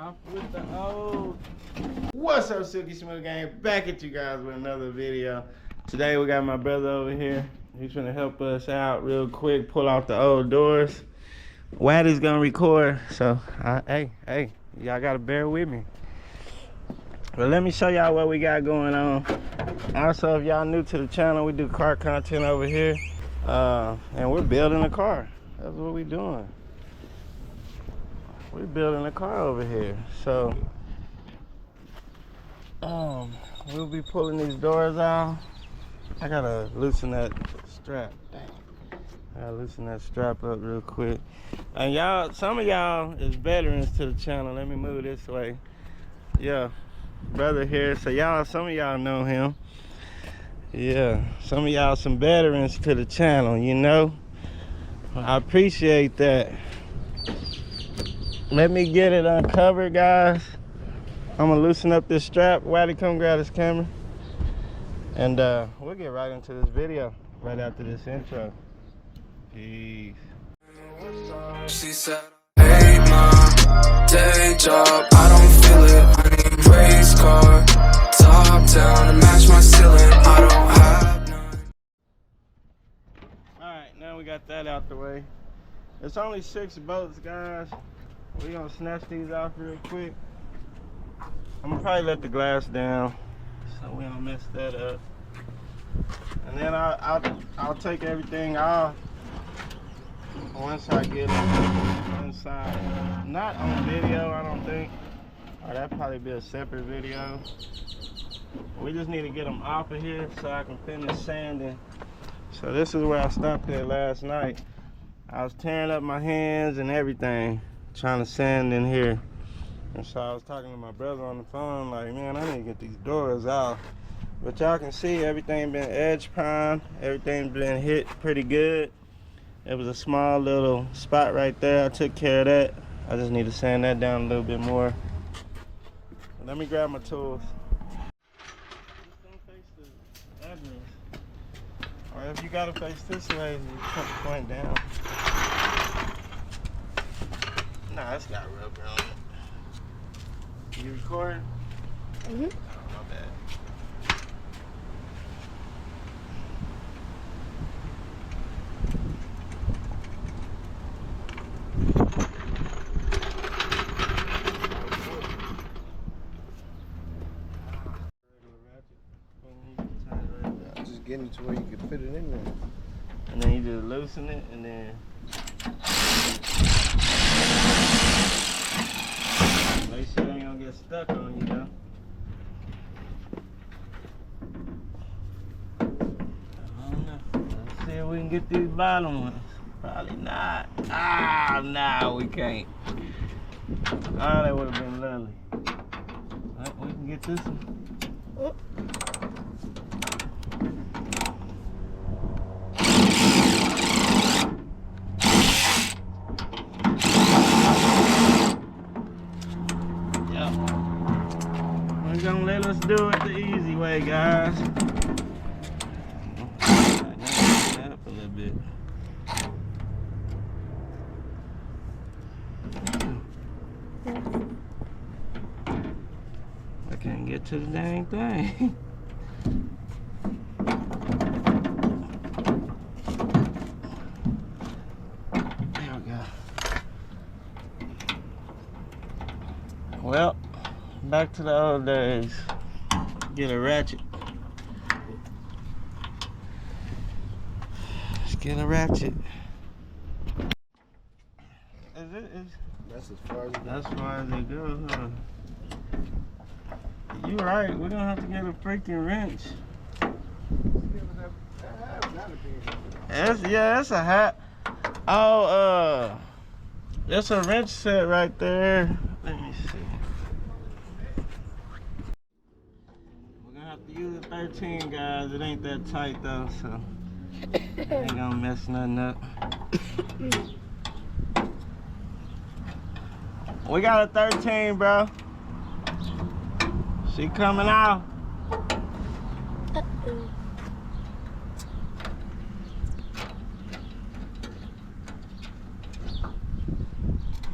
Off with the old. What's up, Silky Smooth Gang? Back at you guys with another video. Today we got my brother over here. He's gonna help us out real quick, pull out the old doors. Waddy's gonna record, so hey, y'all gotta bear with me. But let me show y'all what we got going on. Also, if y'all new to the channel, we do car content over here. And we're building a car. That's what we're doing. We're building a car over here. So, we'll be pulling these doors out. I gotta loosen that strap. Dang. I gotta loosen that strap up real quick. And y'all, some of y'all is veterans to the channel. Let me move this way. Yeah, brother here. So y'all, some of y'all know him. Yeah, some of y'all some veterans to the channel, you know. I appreciate that. Let me get it uncovered, guys. I'm gonna loosen up this strap. Waddy, come grab this camera. And we'll get right into this video right after this intro. Peace. She said, hey mom, day job, I don't feel it. I need race car, top down to match my ceiling. I don't have none. Alright, now we got that out the way. It's only 6 bolts, guys. We're gonna snatch these off real quick. I'm gonna probably let the glass down so we don't mess that up. And then I'll take everything off once I get inside. Not on video, I don't think. Or that'd probably be a separate video. We just need to get them off of here so I can finish sanding. So this is where I stopped at last night. I was tearing up my hands and everything, trying to sand in here. And so I was talking to my brother on the phone, like, man, I need to get these doors out. But y'all can see everything been edge primed, everything been hit pretty good. It was a small little spot right there. I took care of that. I just need to sand that down a little bit more. Let me grab my tools. Just don't face the address. Or if you gotta face this way, you point down. Nah, it's got rubber on it. You recording? Mm-hmm. Oh, my bad. Just getting it to where you can fit it in there. And then you just loosen it and then make sure it ain't gonna get stuck on you, though. I don't know. Let's see if we can get these bottom ones. Probably not. Ah, nah, we can't. Oh, that would have been lovely. Right, we can get this one. We're gonna let us do it the easy way, guys. That up a little bit. I can't get to the dang thing. There we go. Well, back to the old days. Get a ratchet. Let's get a ratchet. That's as far as it goes. That's as far as it goes, huh? You right, we're gonna have to get a freaking wrench. That's a hat. Oh, that's a wrench set right there. Let me see. We're gonna have to use a 13, guys. It ain't that tight though, so it ain't gonna mess nothing up. We got a 13, bro. She coming out.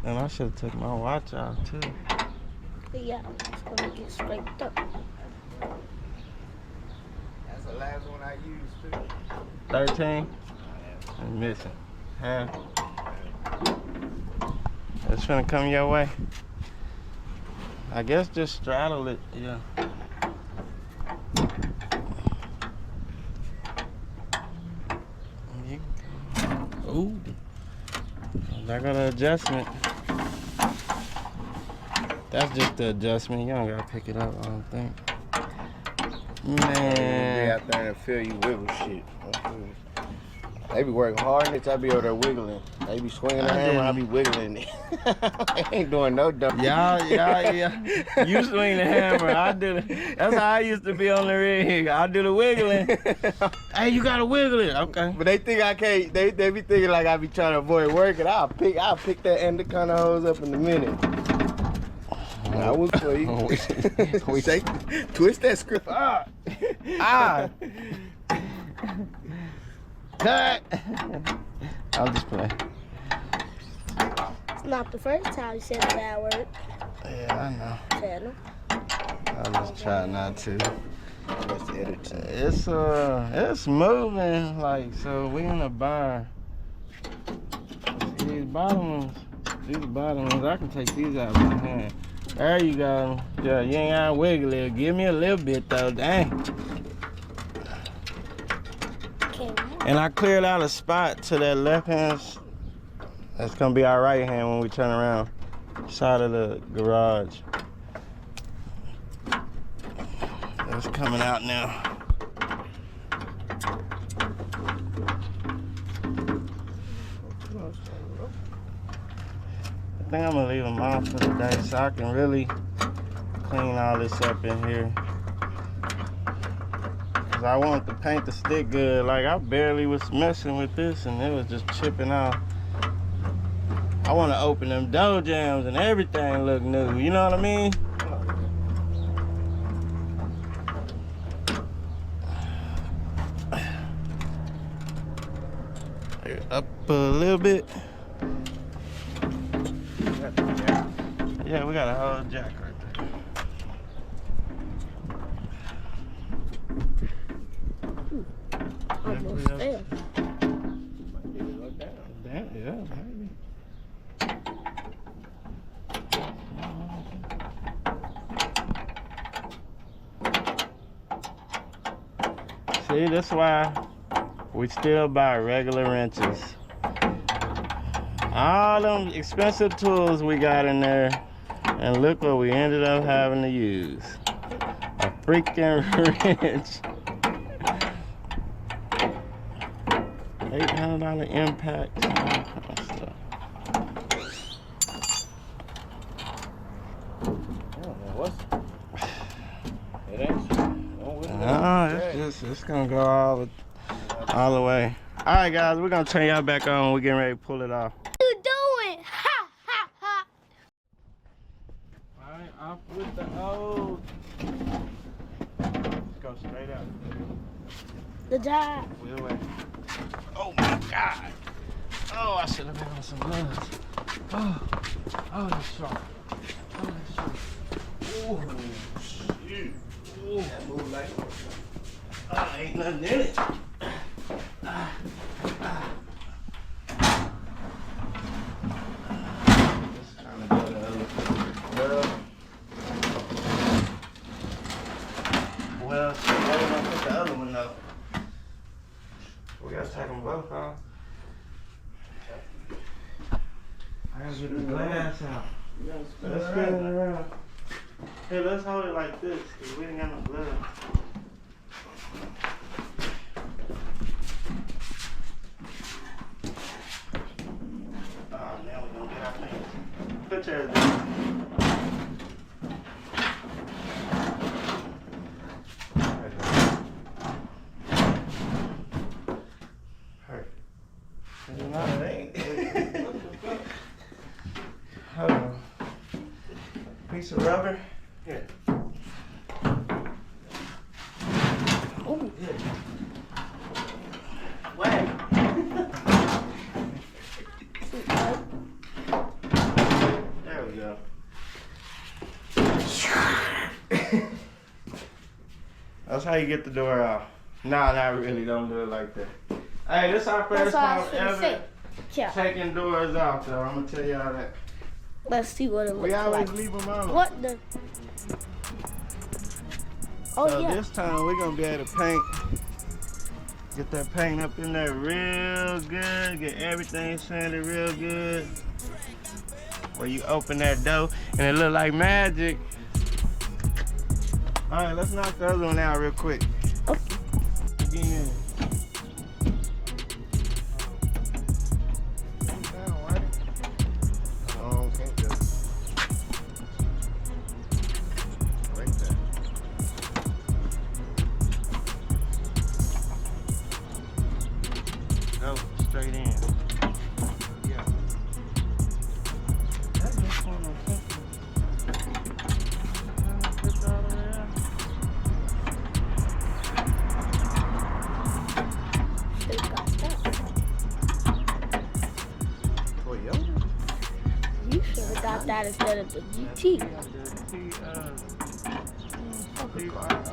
And I should have took my watch off too. Yeah, it's gonna get scraped up. That's the last one I used too. 13? I'm missing. Huh? It's gonna come your way. I guess just straddle it, yeah. Ooh. There go the adjustment. That's just the adjustment. You don't gotta pick it up, I don't think. Man. Be out there and feel you wiggle shit. They be working hard and I be over there wiggling. They be swinging the hammer, I be wiggling it. I ain't doing no dumb. Yeah. You swing the hammer, I do it. That's how I used to be on the rig. I do the wiggling. Hey, you gotta wiggle it. Okay. But they think I can't. They be thinking like I be trying to avoid working. I'll pick that end kind of hose up in a minute. I will for you. Twist that script. Ah. Cut. I'll just play. It's not the first time you said a bad word. Yeah, I know. Channel. I'll just try not to. That's the editing. It's moving like so. We in a bar. These bottom ones, I can take these out with my hand. There you go. Yeah, you ain't gotta wiggle it. Give me a little bit though, dang. And I cleared out a spot to that left hand. That's gonna be our right hand when we turn around. Side of the garage. It's coming out now. I think I'm gonna leave them off for the day so I can really clean all this up in here. Cause I want the paint to stick good. Like I barely was messing with this and it was just chipping off. I want to open them door jams and everything look new. You know what I mean? Up a little bit. Yeah, we got a whole jack right there. Almost there. Damn, yeah, maybe. See, that's why we still buy regular wrenches. All them expensive tools we got in there, and look what we ended up having to use. A freaking wrench. $800 impact. All that kind of stuff. I don't know what's it ain't. No, it's gonna go all the way. All right, guys, we're gonna turn y'all back on. We're getting ready to pull it off. What you doing? Ha ha ha. All right, off with the old. Let's go straight up. Good job. Wheel away. Oh my God. Oh, I should have been on some gloves. Oh, that's sharp. Oh, that's sharp. Oh, shoot. Oh, that move like. Oh, ain't nothing in it. Just trying to go to the other. Well, shit, why don't I put the other one up? We gotta take them both off. I gotta get the glass out. Let's spin it around. Hey, let's hold it like this, because we ain't got no gloves. Oh, now we're gonna get our things. Put yours down. Hold on. Piece of rubber. Here. Oh, yeah. Whack. There we go. That's how you get the door out. Nah, not really. Don't do it like that. Hey, this our first That's what I was time gonna ever say. Yeah. taking doors out, though. I'm gonna tell y'all that. Let's see what it looks We always like. leave them on. What the? Oh So yeah. this time we're gonna be able to paint. Get that paint up in there real good. Get everything sanded real good. Where you open that door and it look like magic. All right, let's knock the other one out real quick. Okay. Again. Go straight in. Yeah. That just one on something. Put all the way out. Should've got that. Toyota? You should have got that instead of the GT. I want to be a nice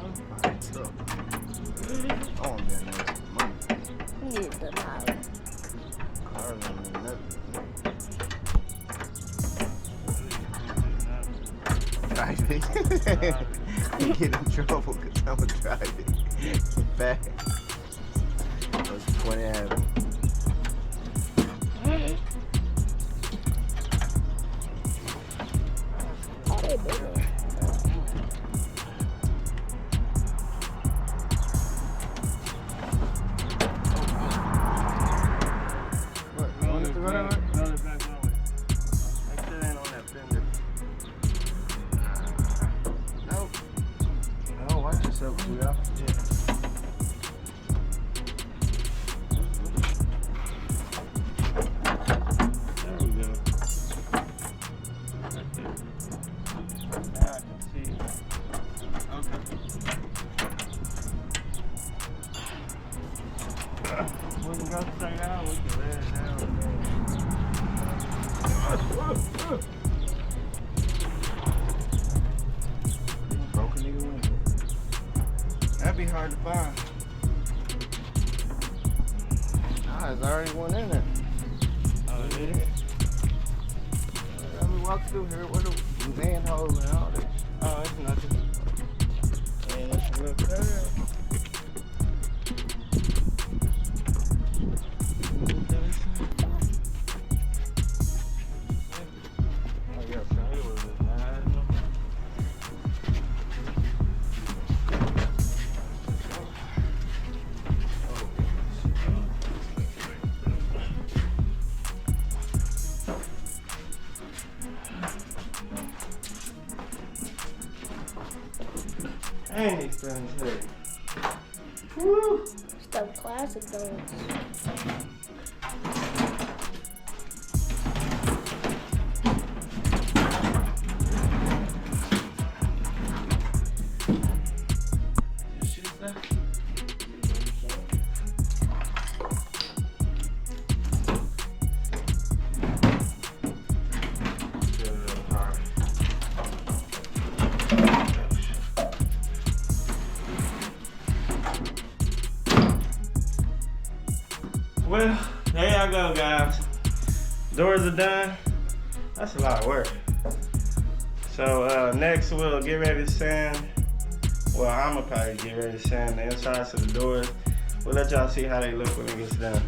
money. You need the model. Cars don't mean nothing. Drive it. You get in trouble because I'm going to drive it fast. That's 20 habit. Oh, they bigger. What? You want it to go that way? No, it's not going. Make sure it ain't on that fender. Nope. No, watch yourself, Booyah. There we go. Right there. Now I can see it. Okay. We can go straight out. We can lay it down. Broken nigga window. That'd be hard to find. Nah, there's already one in there. Oh, it is? Let me walk through here with a manhole and all this. Oh, it's nothing. And let's look there. Oh, yeah, so it was a nine. Dang, these things heavy. Woo! Some classic doors. Well, there y'all go, guys. Doors are done. That's a lot of work. So next we'll get ready to sand. Well, I'ma probably get ready to sand the insides of the doors. We'll let y'all see how they look when it gets done.